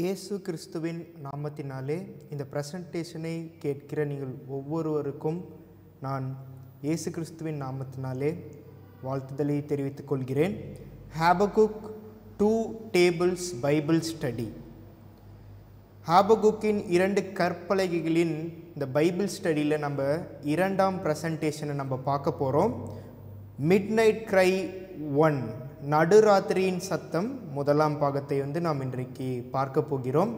இயேசு கிறிஸ்துவின் நாமத்தினாலே இந்த பிரசன்டேஷனை கேட்கிற நீங்கள் ஒவ்வொருவருக்கும் நான் இயேசு கிறிஸ்துவின் நாமத்தினாலே வாழ்த்துதலை தெரிவித்துக் கொள்கிறேன். ஹாபகுக் 2 டேபிள்ஸ் பைபிள் ஸ்டடி. ஹாபகுக்கின் 2 கற்பலகைகளின் இந்த பைபிள் ஸ்டடியில் நம்ம 2ஆம் பிரசன்டேஷனை நம்ம பார்க்க போகிறோம். மிட் நைட் க்ரை 1, நடுராத்திரியின் சத்தம், முதலாம் பாகத்தை நாம் இன்றைக்கு பார்க்க போகிறோம்.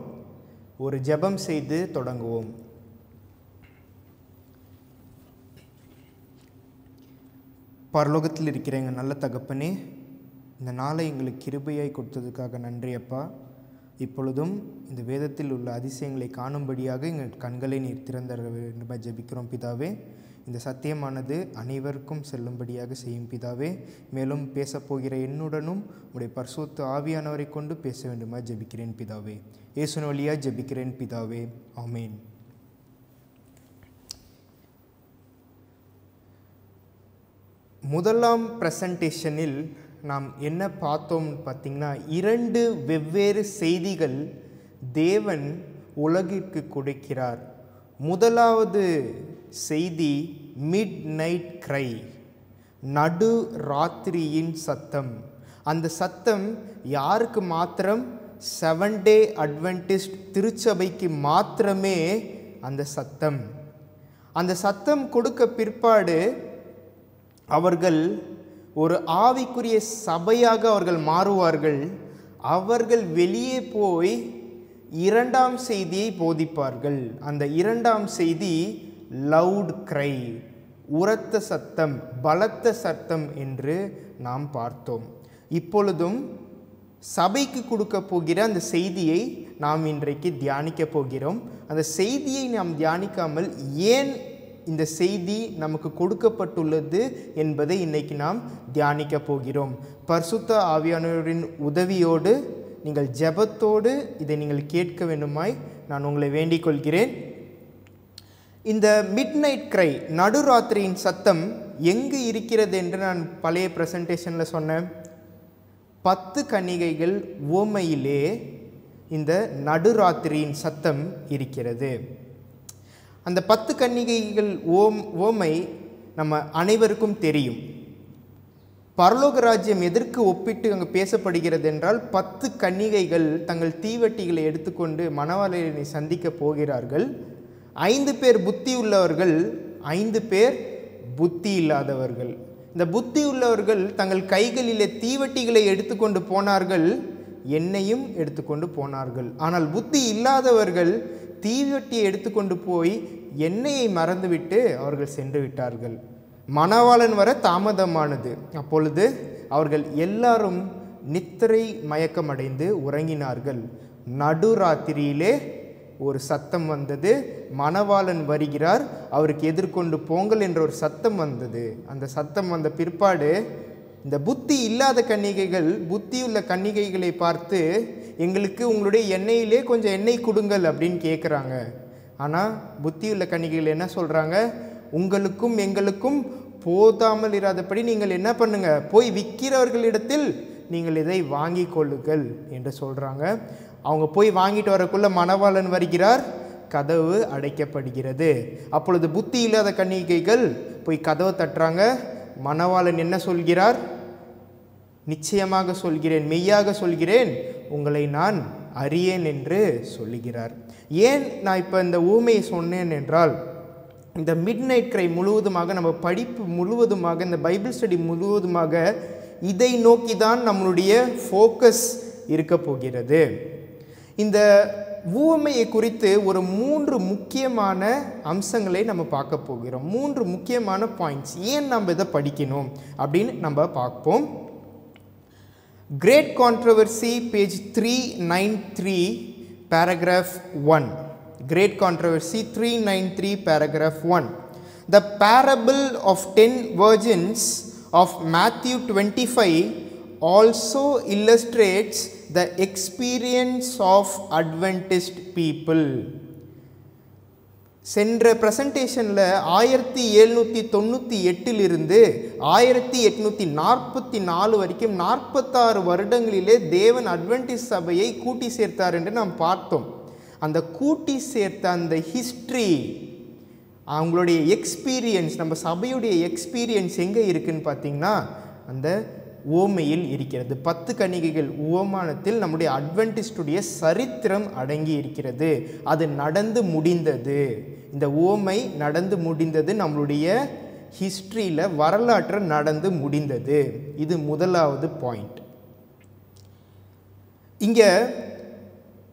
ஒரு ஜெபம் செய்து தொடங்குவோம். பரலோகத்தில் இருக்கிற எங்கள் நல்ல தகப்பனே, இந்த நாளை எங்களுக்கு கிருபையாய் கொடுத்ததுக்காக நன்றி அப்பா. இப்பொழுதும் இந்த வேதத்தில் உள்ள அதிசயங்களை காணும்படியாக எங்கள் கண்களை நீர் திறந்தர வேண்டும் ஜெபிக்கிறோம் பிதாவே. இந்த சத்தியமானது அனைவருக்கும் செல்லும்படியாக செய்யும் பிதாவே. மேலும் பேசப்போகிற என்னுடனும் உடைய பரிசுத்த ஆவியானவரை கொண்டு பேச வேண்டுமா ஜெபிக்கிறேன் பிதாவே. இயேசுவின் வழியாக ஜெபிக்கிறேன் பிதாவே, ஆமேன். முதலாம் பிரசன்டேஷனில் நாம் என்ன பார்த்தோம் பார்த்திங்கன்னா, 2 வெவ்வேறு செய்திகள் தேவன் உலகிற்கு கொடுக்கிறார். முதலாவது செய்தி மிட் நைட் க்ரை, நடு ராத்திரியின் சத்தம். அந்த சத்தம் யாருக்கு மாத்திரம்? 7 டே அட்வென்டிஸ்ட் திருச்சபைக்கு மாத்திரமே அந்த சத்தம். அந்த சத்தம் கொடுக்க பிற்பாடு அவர்கள் ஒரு ஆவிக்குரிய சபையாக அவர்கள் மாறுவார்கள். அவர்கள் வெளியே போய் 2ஆம் செய்தியை போதிப்பார்கள். அந்த 2ஆம் செய்தி லவுட் க்ரை, உரத்த சத்தம், பலத்த சத்தம் என்று நாம் பார்த்தோம். இப்பொழுதும் சபைக்கு கொடுக்க போகிற அந்த செய்தியை நாம் இன்றைக்கு தியானிக்க போகிறோம். அந்த செய்தியை நாம் தியானிக்காமல் ஏன் இந்த செய்தி நமக்கு கொடுக்கப்பட்டுள்ளது என்பதை இன்றைக்கு நாம் தியானிக்க போகிறோம். பரிசுத்த ஆவியானவரின் உதவியோடு நீங்கள் ஜெபத்தோடு இதை நீங்கள் கேட்க வேண்டுமாய் நான் உங்களை வேண்டிக் கொள்கிறேன். இந்த மிட் நைட் க்ரை, நடுராத்திரியின் சத்தம் எங்கு இருக்கிறது என்று நான் பழைய பிரசன்டேஷனில் சொன்னேன். 10 கன்னிகைகள் உவமையிலே இந்த நடுராத்திரியின் சத்தம் இருக்கிறது. அந்த 10 கன்னிகைகள் உவமை நம்ம அனைவருக்கும் தெரியும். பரலோக ராஜ்யம் எதற்கு ஒப்பிட்டு அங்கு பேசப்படுகிறது என்றால், 10 கன்னிகைகள் தங்கள் தீவட்டிகளை எடுத்துக்கொண்டு மணவாளனை சந்திக்க போகிறார்கள். 5 பேர் புத்தி உள்ளவர்கள், 5 பேர் புத்தி இல்லாதவர்கள். இந்த புத்தி உள்ளவர்கள் தங்கள் கைகளிலே தீவட்டிகளை எடுத்துக்கொண்டு போனார்கள், எண்ணெயும் எடுத்துக்கொண்டு போனார்கள். ஆனால் புத்தி இல்லாதவர்கள் தீவட்டியை எடுத்துக்கொண்டு போய் எண்ணெயை மறந்துவிட்டு அவர்கள் சென்று விட்டார்கள். மணவாளன் வர தாமதமானது. அப்பொழுது அவர்கள் எல்லாரும் நித்திரை மயக்கமடைந்து உறங்கினார்கள். நடுராத்திரியிலே ஒரு சத்தம் வந்தது. மணவாளன் வருகிறார், அவருக்கு எதிர்கொண்டு போங்கள் என்ற ஒரு சத்தம் வந்தது. அந்த சத்தம் வந்த பிற்பாடு இந்த புத்தி இல்லாத கன்னிகைகள் புத்தியுள்ள கன்னிகைகளை பார்த்து, எங்களுக்கு உங்களுடைய எண்ணெயிலே கொஞ்சம் எண்ணெய் கொடுங்கள் அப்படின்னு கேட்குறாங்க. ஆனால் புத்தியுள்ள கன்னிகைகள் என்ன சொல்கிறாங்க? உங்களுக்கும் எங்களுக்கும் போதாமல் இராதபடி நீங்கள் என்ன பண்ணுங்க, போய் விற்கிறவர்களிடத்தில் நீங்கள் இதை வாங்கி கொள்ளுங்கள் என்று சொல்கிறாங்க. அவங்க போய் வாங்கிட்டு வரக்குள்ள மணவாளன் வருகிறார், கதவு அடைக்கப்படுகிறது. அப்பொழுது புத்தி இல்லாத கன்னிகைகள் போய் கதவை தட்டுறாங்க. மணவாளன் என்ன சொல்கிறார்? நிச்சயமாக சொல்கிறேன், மெய்யாக சொல்கிறேன், உங்களை நான் அறியேன் என்று சொல்லுகிறார். ஏன் நான் இப்போ இந்த ஊமையை சொன்னேன் என்றால், இந்த மிட் நைட் க்ரை முழுவதுமாக நம்ம படிப்பு முழுவதுமாக, இந்த பைபிள் ஸ்டடி முழுவதுமாக இதை நோக்கி தான் நம்மளுடைய ஃபோக்கஸ் இருக்க போகிறது. இந்த ஊமையை குறித்து ஒரு 3 முக்கியமான அம்சங்களை நம்ம பார்க்க போகிறோம். 3 முக்கியமான பாயிண்ட்ஸ், ஏன் நம்ம இதை படிக்கணும் அப்படின்னு நம்ம பார்ப்போம். Great controversy, page 393, paragraph 1. Great Controversy 393, paragraph 1. The parable of 10 virgins of Matthew 25 also illustrates the experience of Adventist people. சென்ற ப்ரெசன்டேஷனில் 1798 1844 வரைக்கும் 46 வருடங்களிலே தேவன் அட்வென்டிஸ்ட் சபையை கூட்டி சேர்த்தார் என்று நாம் பார்த்தோம். அந்த கூட்டி சேர்த்த அந்த ஹிஸ்ட்ரி, அவங்களுடைய எக்ஸ்பீரியன்ஸ், நம்ம சபையுடைய எக்ஸ்பீரியன்ஸ் எங்கே இருக்குன்னு பார்த்தீங்கன்னா அந்த ஓமையில் இருக்கிறது. 10 கன்னிகைகள் உவமானத்தில் நம்முடைய அட்வென்டிஸ்டுடைய சரித்திரம் அடங்கி இருக்கிறது. அது நடந்து முடிந்தது. இந்த ஓமை நடந்து முடிந்தது, நம்மளுடைய ஹிஸ்ட்ரியில் வரலாற்று நடந்து முடிந்தது. இது முதலாவது பாயிண்ட். இங்கே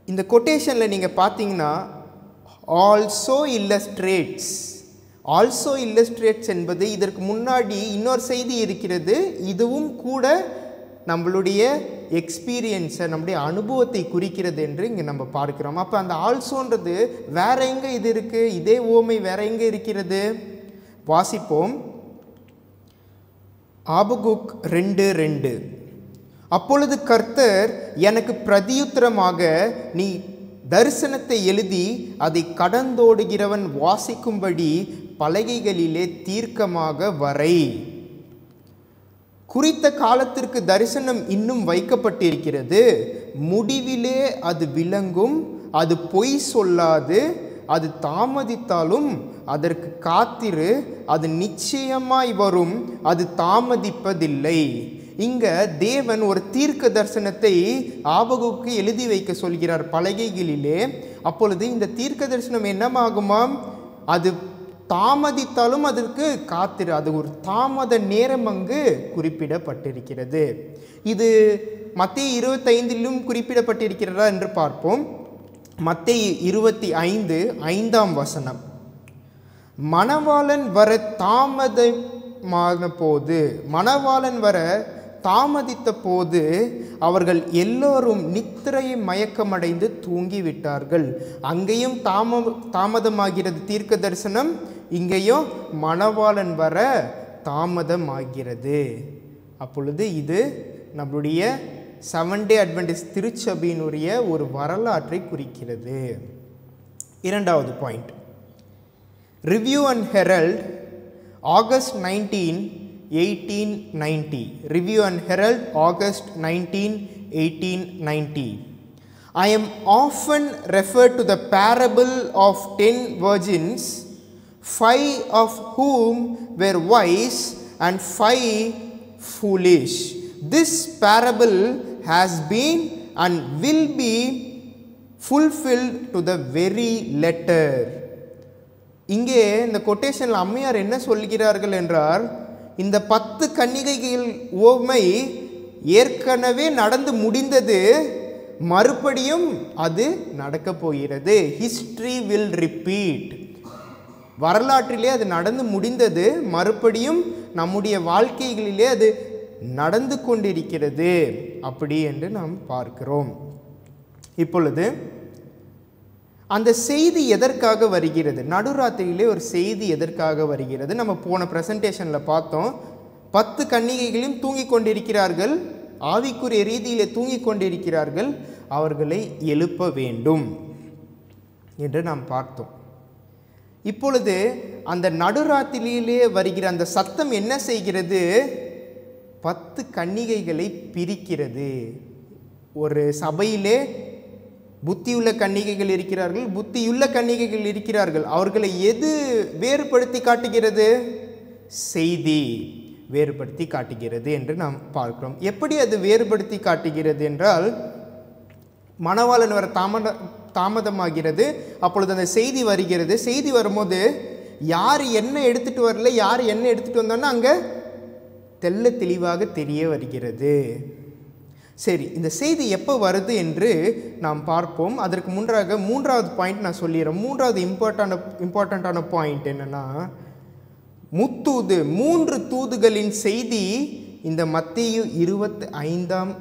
இந்த கொட்டேஷனில் நீங்கள் பார்த்தீங்கன்னா ஆல்சோ இல்லஸ்ட்ரேட்ஸ் என்பது இதற்கு முன்னாடி இன்னொரு செய்தி இருக்கிறது. இதுவும் கூட நம்மளுடைய எக்ஸ்பீரியன்ஸை, நம்முடைய அனுபவத்தை குறிக்கிறது என்று இங்கே நம்ம பார்க்கிறோம். அப்போ அந்த ஆல்சோன்றது வேற எங்கே இது இருக்குது? இதே ஓமை வேற எங்கே இருக்கிறது? வாசிப்போம். ஆபகுக் 2:2. அப்பொழுது கர்த்தர் எனக்கு பிரதியுத்தரமாக, நீ தரிசனத்தை எழுதி அதை கடந்தோடுகிறவன் வாசிக்கும்படி பலகைகளிலே தீர்க்கமாக வரை. குறித்த காலத்திற்கு தரிசனம் இன்னும் வைக்கப்பட்டிருக்கிறது. முடிவிலே அது விளங்கும். அது பொய் சொல்லாது. அது தாமதித்தாலும் அதற்கு காத்திரு. அது நிச்சயமாய் வரும். அது தாமதிப்பதில்லை. இங்க தேவன் ஒரு தீர்க்க தரிசனத்தை ஆபகுக்கு எழுதி வைக்க சொல்கிறார் பலகைகளிலே. அப்பொழுது இந்த தீர்க்க தரிசனம் என்னமாகுமாம்? அது தாமதித்தாலும் அதற்கு காத்திரு. அது ஒரு தாமத நேரம் அங்கு குறிப்பிடப்பட்டிருக்கிறது. இது மத்தேயு 25 குறிப்பிடப்பட்டிருக்கிறதா என்று பார்ப்போம். மத்தேயு 25:5 மணவாளன் வர தாமதித்த போது அவர்கள் எல்லோரும் நித்திரை மயக்கமடைந்து தூங்கிவிட்டார்கள். அங்கேயும் தாமதமாகிறது தீர்க்க தரிசனம், இங்கேயும் மணவாளன் வர தாமதமாகிறது. அப்பொழுது இது நம்முடைய 7 டே அட்வென்டிஸ்ட் திருச்சபையினுடைய ஒரு வரலாற்றை குறிக்கிறது. இரண்டாவது point, review and Herald, August 19, 1890. Review and Herald, August 19, 1890. I am often referred to the parable of 10 virgins, 5 of whom were wise and 5 foolish. This parable has been and will be fulfilled to the very letter. இங்கே இந்த கொட்டேஷனில் அம்மையார் என்ன சொல்கிறார்கள் என்றால், இந்த 10 கன்னிகைகள் ஓமை ஏற்கனவே நடந்து முடிந்தது, மறுபடியும் அது நடக்கப் போகிறது. History will repeat. வரலாற்றிலே அது நடந்து முடிந்தது, மறுபடியும் நம்முடைய வாழ்க்கைகளிலே அது நடந்து கொண்டிருக்கிறது. அப்படி என்று நாம் பார்க்கிறோம். இப்பொழுது அந்த செய்தி எதற்காக வருகிறது? நடுராத்திரியிலே ஒரு செய்தி எதற்காக வருகிறது? நம்ம போன ப்ரெசன்டேஷனில் பார்த்தோம். 10 கன்னிகைகளையும் தூங்கிக் கொண்டிருக்கிறார்கள், ஆவிக்குரிய ரீதியிலே தூங்கிக் கொண்டிருக்கிறார்கள். அவர்களை எழுப்ப வேண்டும் என்று நாம் பார்த்தோம். இப்பொழுது அந்த நடுராத்திரியிலே வருகிற அந்த சத்தம் என்ன செய்கிறது? 10 கன்னிகைகளை பிரிக்கிறது. ஒரு சபையிலே புத்தியுள்ள கன்னிகைகள் இருக்கிறார்கள், புத்தியுள்ள கன்னிகைகள் இருக்கிறார்கள். அவர்களை எது வேறுபடுத்தி காட்டுகிறது? செய்தி வேறுபடுத்தி காட்டுகிறது என்று நாம் பார்க்கிறோம். எப்படி அது வேறுபடுத்தி காட்டுகிறது என்றால், மணவாளன் வர தாமதமாகிறது. அப்பொழுது அந்த செய்தி வருகிறது. செய்தி வரும்போது யார் என்ன எடுத்துகிட்டு வரல, யார் என்ன எடுத்துகிட்டு வந்தான்னா அங்கே தெள்ள தெளிவாக தெரிய வருகிறது. சரி, இந்த செய்தி எப்போ வருது என்று நாம் பார்ப்போம். அதற்கு முன்பாக மூன்றாவது பாயிண்ட் நான் சொல்லிடுறேன். மூன்றாவது இம்பார்ட்டண்ட்டான பாயிண்ட் என்னென்னா, முத்தூது, 3 தூதுகளின் செய்தி இந்த மத்தேயு 25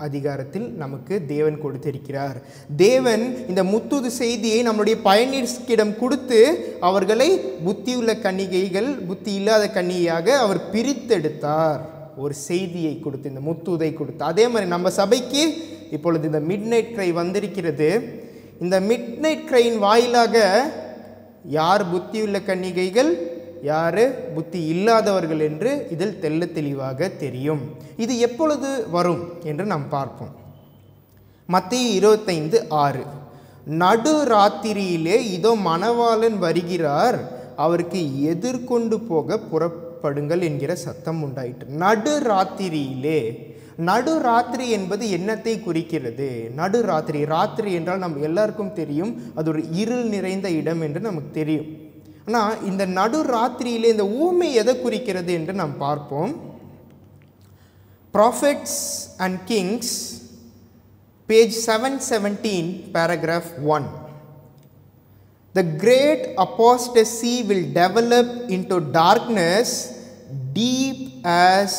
அதிகாரத்தில் நமக்கு தேவன் கொடுத்திருக்கிறார். தேவன் இந்த முத்தூது செய்தியை நம்முடைய பயனீர்ஸ்கிடம் கொடுத்து அவர்களை புத்தியுள்ள கன்னிகைகள், புத்தி இல்லாத கன்னிகையாக அவர் பிரித்தெடுத்தார். ஒரு செய்தியை கொடுத்து, இந்த முத்தூதை கொடுத்து. அதே மாதிரி நம்ம சபைக்கு இப்பொழுது இந்த மிட் நைட் கிரை வந்திருக்கிறது. இந்த மிட் நைட் கிரையின் வாயிலாக யார் புத்தியுள்ள கன்னிகைகள், யார் புத்தி இல்லாதவர்கள் என்று இதில் தெள்ள தெளிவாக தெரியும். இது எப்பொழுது வரும் என்று நாம் பார்ப்போம். மத்தேயு 25:6, நடு ராத்திரியிலே இதோ மணவாளன் வருகிறார், அவருக்கு எதிர்கொண்டு போக புறப்படுங்கள் என்கிற சத்தம் உண்டாயிற்று. நடு ராத்திரியிலே. நடு ராத்திரி என்பது என்னத்தை குறிக்கிறது? நடு ராத்திரி, ராத்திரி என்றால் நம்ம எல்லாருக்கும் தெரியும், அது ஒரு இருள் நிறைந்த இடம் என்று நமக்கு தெரியும். ஆனால் இந்த நடு ராத்திரியிலே இந்த ஊமை எதை குறிக்கிறது என்று நாம் பார்ப்போம். Prophets and Kings, page 717, paragraph 1. The great apostasy will develop into darkness deep as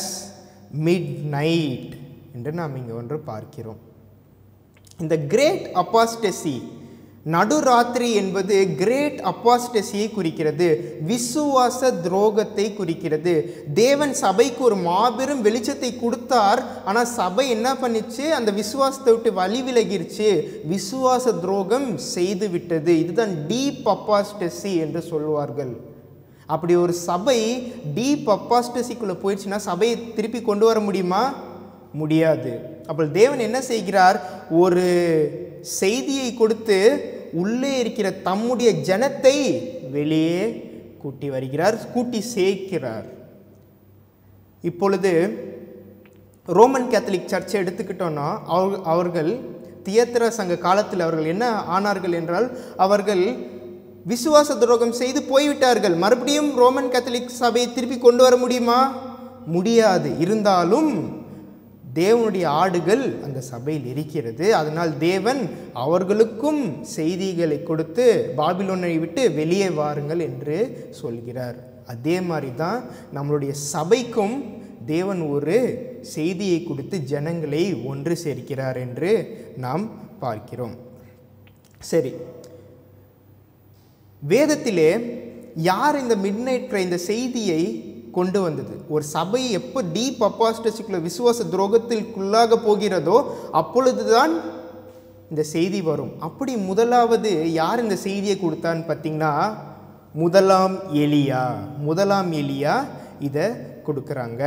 midnight என்று நாம் இங்கே ஒன்று பார்க்கிறோம். இந்த கிரேட் அப்பாஸ்டசி, நடுராத்திரி என்பது கிரேட் அப்பாஸ்டசியை குறிக்கிறது, விசுவாச துரோகத்தை குறிக்கிறது. தேவன் சபைக்கு ஒரு மாபெரும் வெளிச்சத்தை கொடுத்தார், ஆனால் சபை என்ன பண்ணிச்சு? அந்த விசுவாசத்தை விட்டு வழி விலகிருச்சு, விசுவாச துரோகம் செய்து விட்டது. இதுதான் டீப் அப்பாஸ்டசி என்று சொல்லுவார்கள். அப்படி ஒரு சபை டீப் அப்பாஸ்டசிக்குள்ளே போயிடுச்சுன்னா சபையை திருப்பி கொண்டு வர முடியுமா? முடியாது. அப்போ தேவன் என்ன செய்கிறார்? ஒரு செய்தியை கொடுத்து உள்ளே இருக்கிற தம்முடைய ஜனத்தை வெளியே கூட்டி வருகிறார், கூட்டி சேர்க்கிறார். இப்பொழுது ரோமன் கேத்தலிக் சர்ச்சை எடுத்துக்கிட்டோன்னா அவர்கள் தியேத்திரா சங்க காலத்தில் அவர்கள் என்ன ஆனார்கள் என்றால், அவர்கள் விசுவாச துரோகம் செய்து போய்விட்டார்கள். மறுபடியும் ரோமன் கேத்தலிக் சபையை திருப்பி கொண்டு வர முடியுமா? முடியாது. இருந்தாலும் தேவனுடைய ஆடுகள் அந்த சபையில் இருக்கிறது. அதனால் தேவன் அவர்களுக்கும் செய்திகளை கொடுத்து பாபிலோனை விட்டு வெளியே வாருங்கள் என்று சொல்கிறார். அதே மாதிரி தான் நம்மளுடைய சபைக்கும் தேவன் ஒரு செய்தியை கொடுத்து ஜனங்களை ஒன்று சேர்க்கிறார் என்று நாம் பார்க்கிறோம். சரி, வேதத்திலே யார் இந்த மிட்நைட் ப்ரேயர் இந்த செய்தியை கொண்டு வந்தது? ஒரு சபை எப்போ டீப் அப்பாஸ்டசிக்குள்ள விசுவாச துரோகத்திற்குள்ளாக போகிறதோ அப்பொழுதுதான் இந்த செய்தி வரும். அப்படி முதலாவது யார் இந்த செய்தியை கொடுத்தான்னு பார்த்தீங்கன்னா, முதலாம் எலியா இதை கொடுக்குறாங்க.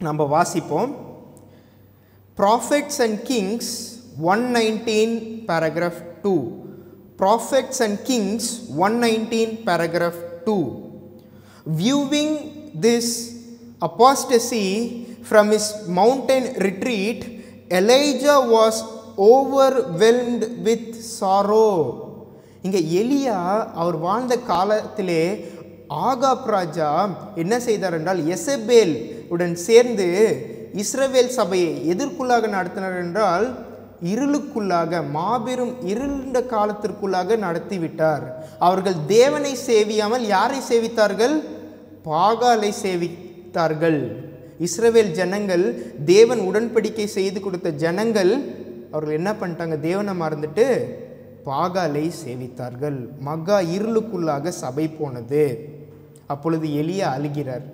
நம்ம வாசிப்போம். Prophets and Kings 119 paragraph 2. Prophets and Kings 119 paragraph 2. Viewing this apostasy from his mountain retreat, Elijah was overwhelmed with sorrow. இங்க எலியா அவர் வாழ்ந்த காலத்திலே ஆகாப் ராஜா என்ன செய்தார் என்றால், எசபேல் உடன் சேர்ந்து இஸ்ரவேல் சபையை எதற்குள்ளாக நடத்தினார் என்றால், இருளுக்குள்ளாக, மாபெரும் இருண்ட காலத்திற்குள்ளாக நடத்திவிட்டார். அவர்கள் தேவனை சேவியாமல் யாரை சேவித்தார்கள்? பாகாலை சேவித்தார்கள். இஸ்ரவேல் ஜனங்கள், தேவன் உடன்படிக்கை செய்து கொடுத்த ஜனங்கள், அவர்கள் என்ன பண்ணிட்டாங்க? தேவனை மறந்துட்டு பாகாலை சேவித்தார்கள். மகா இருளுக்குள்ளாக சபை போனது. அப்பொழுது எலியா அழுகிறார்.